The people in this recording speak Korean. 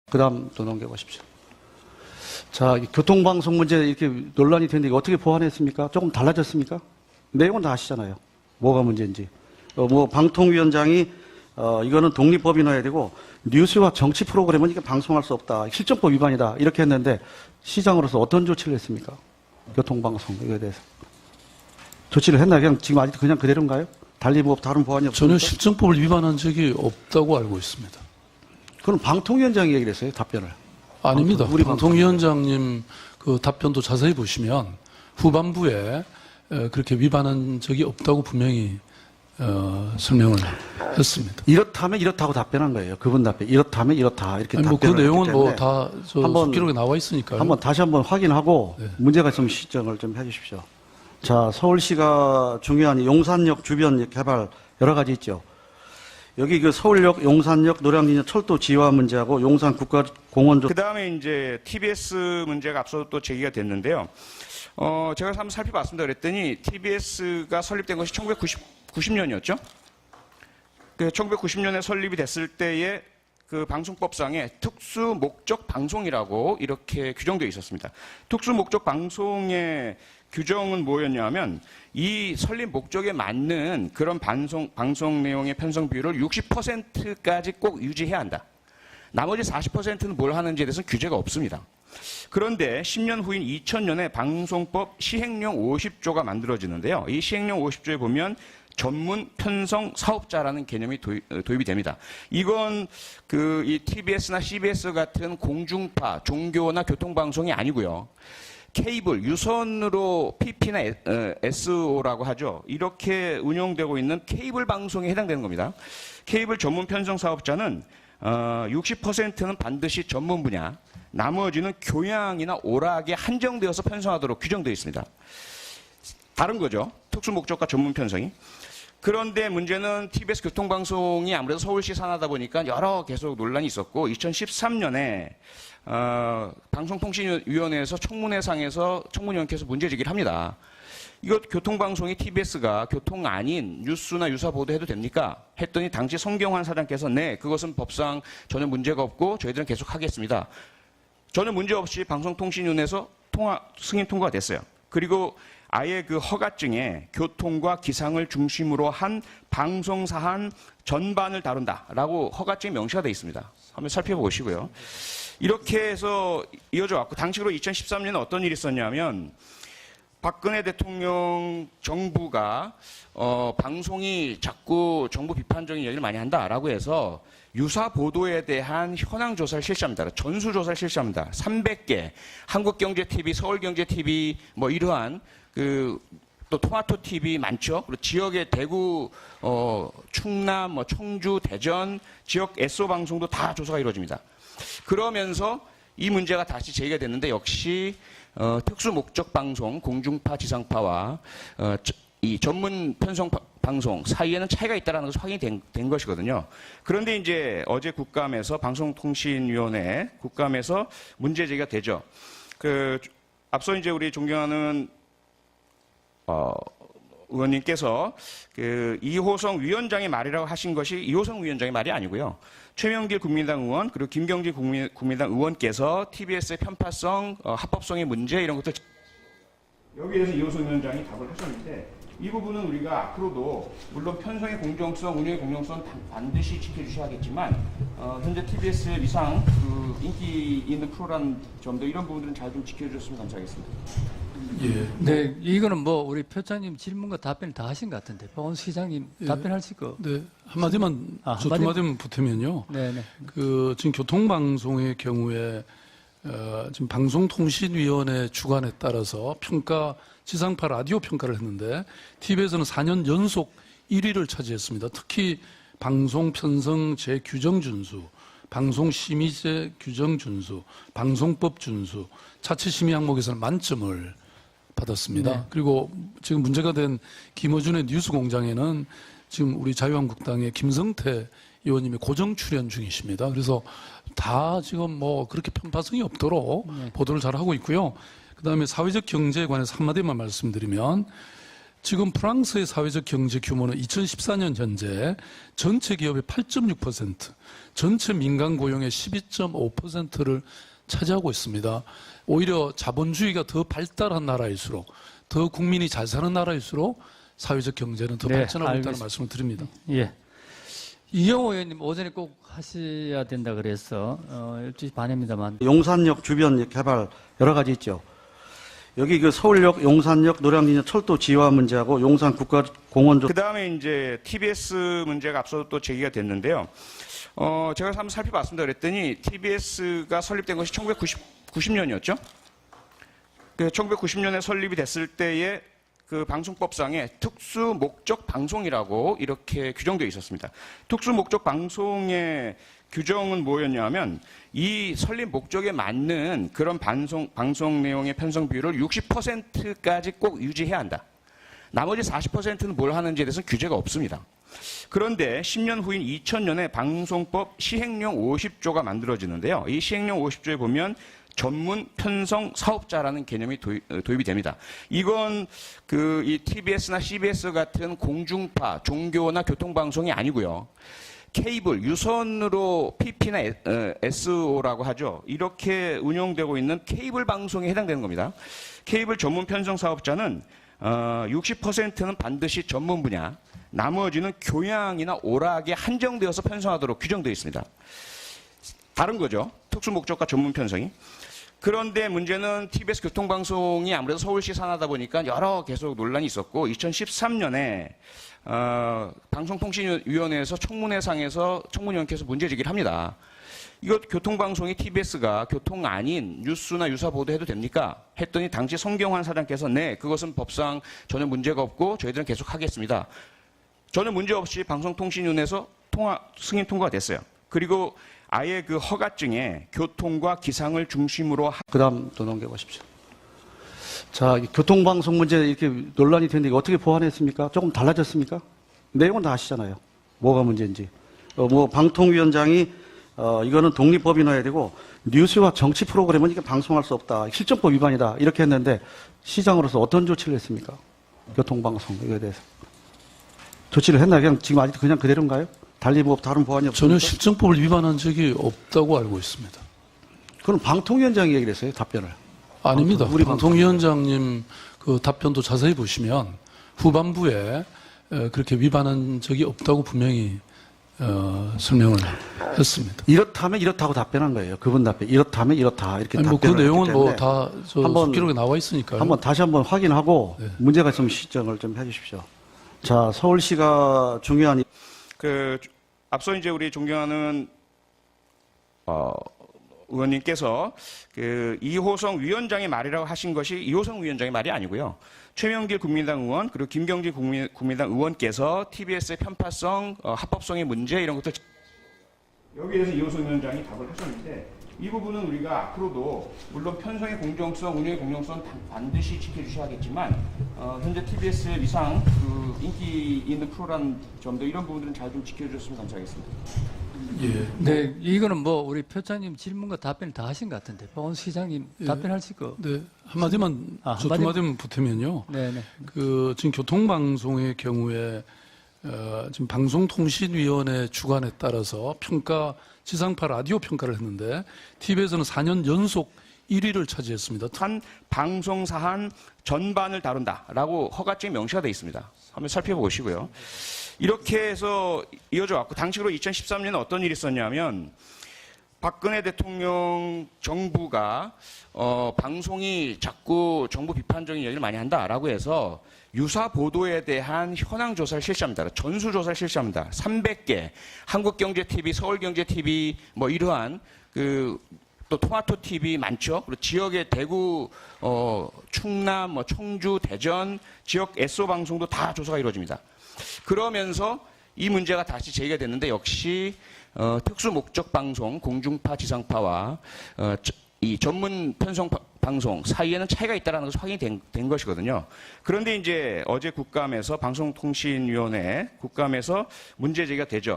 그 다음 또 넘겨보십시오. 자, 교통방송 문제 이렇게 논란이 됐는데 어떻게 보완했습니까? 조금 달라졌습니까? 내용은 다 아시잖아요. 뭐가 문제인지. 방통위원장이, 이거는 독립법인화해야 되고, 뉴스와 정치 프로그램은 이게 방송할 수 없다. 실정법 위반이다. 이렇게 했는데, 시장으로서 어떤 조치를 했습니까? 교통방송, 이거에 대해서. 조치를 했나요? 그냥 지금 아직도 그냥 그대로인가요? 달리 다른 보완이 없습니까? 전혀 실정법을 위반한 적이 없다고 알고 있습니다. 그럼 방통위원장이 얘기를 했어요, 답변을. 아닙니다. 우리 방통위원장님 그 답변도 자세히 보시면 후반부에 그렇게 위반한 적이 없다고 분명히 설명을 했습니다. 이렇다면 이렇다고 답변한 거예요. 그분 답변. 이렇다면 이렇다. 이렇게 아니, 그 답변을 내용은 했기 때문에 다 기록에 나와 있으니까요. 다시 한번 확인하고 네. 문제가 있으면 시정을 좀 해주십시오. 자, 서울시가 중요한 용산역 주변 개발 여러 가지 있죠. 여기 그 서울역, 용산역, 노량진역 철도 지화 문제하고 용산 국가공원 그 다음에 이제 TBS 문제가 앞서 또 제기가 됐는데요. 제가 한번 살펴봤습니다. 그랬더니 TBS가 설립된 것이 1990년이었죠. 그 1990년에 설립이 됐을 때에 그 방송법상에 특수 목적 방송이라고 이렇게 규정되어 있었습니다. 특수 목적 방송의 규정은 뭐였냐면 이 설립 목적에 맞는 그런 방송 내용의 편성 비율을 60%까지 꼭 유지해야 한다. 나머지 40%는 뭘 하는지에 대해서는 규제가 없습니다. 그런데 10년 후인 2000년에 방송법 시행령 50조가 만들어지는데요. 이 시행령 50조에 보면 전문 편성 사업자라는 개념이 도입이 됩니다. 이건 이 TBS나 CBS 같은 공중파, 종교나 교통방송이 아니고요. 케이블, 유선으로 PP나 SO라고 하죠. 이렇게 운영되고 있는 케이블 방송에 해당되는 겁니다. 케이블 전문 편성 사업자는 60%는 반드시 전문 분야, 나머지는 교양이나 오락에 한정되어서 편성하도록 규정되어 있습니다. 다른 거죠. 특수 목적과 전문 편성이. 그런데 문제는 TBS 교통방송이 아무래도 서울시 산하다 보니까 계속 논란이 있었고 2013년에 방송통신위원회에서 청문회상에서 청문위원회에서 문제제기를 합니다. 이거 교통방송이 TBS가 교통 아닌 뉴스나 유사 보도해도 됩니까? 했더니 당시 성경환 사장께서 네, 그것은 법상 전혀 문제가 없고 저희들은 계속 하겠습니다. 전혀 문제 없이 방송통신위원회에서 승인 통과가 됐어요. 그리고 아예 그 허가증에 교통과 기상을 중심으로 한 방송사안 전반을 다룬다라고 허가증에 명시가 되어 있습니다. 한번 살펴보시고요. 이렇게 해서 이어져 왔고 당시로 2013년에 어떤 일이 있었냐면 박근혜 대통령 정부가 방송이 자꾸 정부 비판적인 얘기를 많이 한다라고 해서 유사 보도에 대한 현황 조사를 실시합니다. 전수 조사를 실시합니다. 300개 한국경제TV, 서울경제TV 뭐 이러한 또 토마토TV 많죠. 그리고 지역의 대구, 충남, 청주, 대전 지역 SO 방송도 다 조사가 이루어집니다. 그러면서 이 문제가 다시 제기가 됐는데 역시 특수 목적 방송, 공중파, 지상파와 이 전문 편성 방송 사이에는 차이가 있다는 것이 확인이 된 것이거든요. 그런데 이제 어제 국감에서 방송통신위원회 국감에서 문제 제기가 되죠. 앞서 이제 우리 존경하는 의원님께서 이호성 위원장의 말이라고 하신 것이 이호성 위원장의 말이 아니고요. 최명길 국민당 의원 그리고 김경진 국민당 의원께서 TBS의 편파성, 합법성의 문제 이런 것들 여기에 대해서 이호성 위원장이 답을 하셨는데 이 부분은 우리가 앞으로도 물론 편성의 공정성, 운영의 공정성 반드시 지켜주셔야겠지만 현재 TBS의 위상 인기 있는 프로라는 점도 이런 부분들은 잘 좀 지켜주셨으면 감사하겠습니다. 예. 네, 이거는 우리 표장님 질문과 답변을 다 하신 것 같은데 박원순 시장님 답변하실 거? 네, 한마디만 두 마디만 보태면요. 네네. 지금 교통방송의 경우에 지금 방송통신위원회 주관에 따라서 지상파 라디오 평가를 했는데 TV에서는 4년 연속 1위를 차지했습니다. 특히 방송 편성 재규정 준수, 방송 심의제 규정 준수, 방송법 준수, 자체 심의 항목에서는 만점을 받았습니다. 네. 그리고 지금 문제가 된 김어준의 뉴스공장에는 지금 우리 자유한국당의 김성태 의원님이 고정 출연 중이십니다. 그래서 다 지금 그렇게 편파성이 없도록 보도를 잘 하고 있고요. 그 다음에 사회적 경제에 관해서 한마디만 말씀드리면 지금 프랑스의 사회적 경제 규모는 2014년 현재 전체 기업의 8.6%, 전체 민간 고용의 12.5%를 차지하고 있습니다. 오히려 자본주의가 더 발달한 나라일수록, 더 국민이 잘 사는 나라일수록 사회적 경제는 더 네, 발전하고 있다는 알겠습니다. 말씀을 드립니다. 예. 이영호 의원님 오전에 꼭 하셔야 된다 그래서 12시 반입니다만 용산역 주변 개발 여러 가지 있죠. 여기 그 서울역, 용산역, 노량진역 철도 지화 문제하고 용산 국가공원 그 다음에 이제 TBS 문제가 앞서 또 제기가 됐는데요. 제가 한번 살펴봤습니다. 그랬더니 TBS가 설립된 것이 1990년이었죠. 그 1990년에 설립이 됐을 때에 그 방송법상에 특수 목적 방송이라고 이렇게 규정되어 있었습니다. 특수 목적 방송의 규정은 뭐였냐면 이 설립 목적에 맞는 그런 방송 내용의 편성 비율을 60%까지 꼭 유지해야 한다. 나머지 40%는 뭘 하는지에 대해서는 규제가 없습니다. 그런데 10년 후인 2000년에 방송법 시행령 50조가 만들어지는데요. 이 시행령 50조에 보면 전문 편성 사업자라는 개념이 도입이 됩니다. 이건 이 TBS나 CBS 같은 공중파, 종교나 교통방송이 아니고요. 케이블, 유선으로 PP나 SO라고 하죠. 이렇게 운영되고 있는 케이블 방송에 해당되는 겁니다. 케이블 전문 편성 사업자는 60%는 반드시 전문 분야, 나머지는 교양이나 오락에 한정되어서 편성하도록 규정되어 있습니다. 다른 거죠. 특수 목적과 전문 편성이. 그런데 문제는 TBS 교통방송이 아무래도 서울시 산하다 보니까 계속 논란이 있었고 2013년에 방송통신위원회에서 청문회상에서 청문위원께서 문제제기를 합니다. 이거 교통방송이 TBS가 교통 아닌 뉴스나 유사 보도해도 됩니까? 했더니 당시 성경환 사장께서 네, 그것은 법상 전혀 문제가 없고 저희들은 계속 하겠습니다. 전혀 문제 없이 방송통신위원회에서 승인 통과가 됐어요. 그리고 아예 그 허가증에 교통과 기상을 중심으로 그 다음 또 넘겨보십시오. 자, 교통방송 문제 이렇게 논란이 됐는데 이거 어떻게 보완했습니까? 조금 달라졌습니까? 내용은 다 아시잖아요. 뭐가 문제인지. 방통위원장이 이거는 독립법인화해야 되고 뉴스와 정치 프로그램은 이게 방송할 수 없다. 실정법 위반이다. 이렇게 했는데 시장으로서 어떤 조치를 했습니까? 교통방송 이거에 대해서. 조치를 했나요? 그냥 지금 아직도 그냥 그대로인가요? 달리 다른 보완이 없습니까? 전혀 실정법을 위반한 적이 없다고 알고 있습니다. 그럼 방통위원장이 얘기를 했어요, 답변을. 아닙니다. 우리 방통위원장님 그 답변도 자세히 보시면 후반부에 그렇게 위반한 적이 없다고 분명히 설명을 했습니다. 이렇다면 이렇다고 답변한 거예요. 그분 답변. 이렇다면 이렇다. 이렇게 아니, 그 답변을 내용은 했기 때문에 다 기록에 나와 있으니까요. 다시 한번 확인하고 네. 문제가 있으면 시정을 좀 해주십시오. 자, 서울시가 중요한 앞서 이제 우리 존경하는 의원님께서 이호성 위원장의 말이라고 하신 것이 이호성 위원장의 말이 아니고요. 최명길 국민당 의원 그리고 김경진 국민당 의원께서 TBS의 편파성, 합법성의 문제 이런 것들 여기에 대해서 이호성 위원장이 답을 하셨는데 이 부분은 우리가 앞으로도 물론 편성의 공정성, 운영의 공정성 반드시 지켜주셔야겠지만 현재 TBS의 위상 인기 있는 프로라는 점도 이런 부분들은 잘 좀 지켜주셨으면 감사하겠습니다. 예. 네, 이거는 우리 표창님 질문과 답변을 다 하신 것 같은데 박원 시장님 예. 답변하실 거. 네, 한마디만 두 한마디만. 마디만 보태면요. 네네. 지금 교통방송의 경우에 지금 방송통신위원회 주관에 따라서 지상파 라디오 평가를 했는데 TV에서는 4년 연속 1위를 차지했습니다. 한 방송사 한 전반을 다룬다라고 허가증에 명시가 되어 있습니다. 한번 살펴보시고요. 이렇게 해서 이어져 왔고 당시로 2013년에 어떤 일이 있었냐면 박근혜 대통령 정부가 방송이 자꾸 정부 비판적인 얘기를 많이 한다라고 해서 유사 보도에 대한 현황 조사를 실시합니다. 전수 조사를 실시합니다. 300개 한국경제TV, 서울경제TV 이러한 또 토마토TV 많죠. 그리고 지역의 대구, 충남, 청주, 대전 지역 SO 방송도 다 조사가 이루어집니다. 그러면서 이 문제가 다시 제기가 됐는데 역시 특수 목적 방송, 공중파, 지상파와 이 전문 편성 방송 사이에는 차이가 있다는 것이 확인이 된 것이거든요. 그런데 이제 어제 국감에서 방송통신위원회 국감에서 문제 제기가 되죠.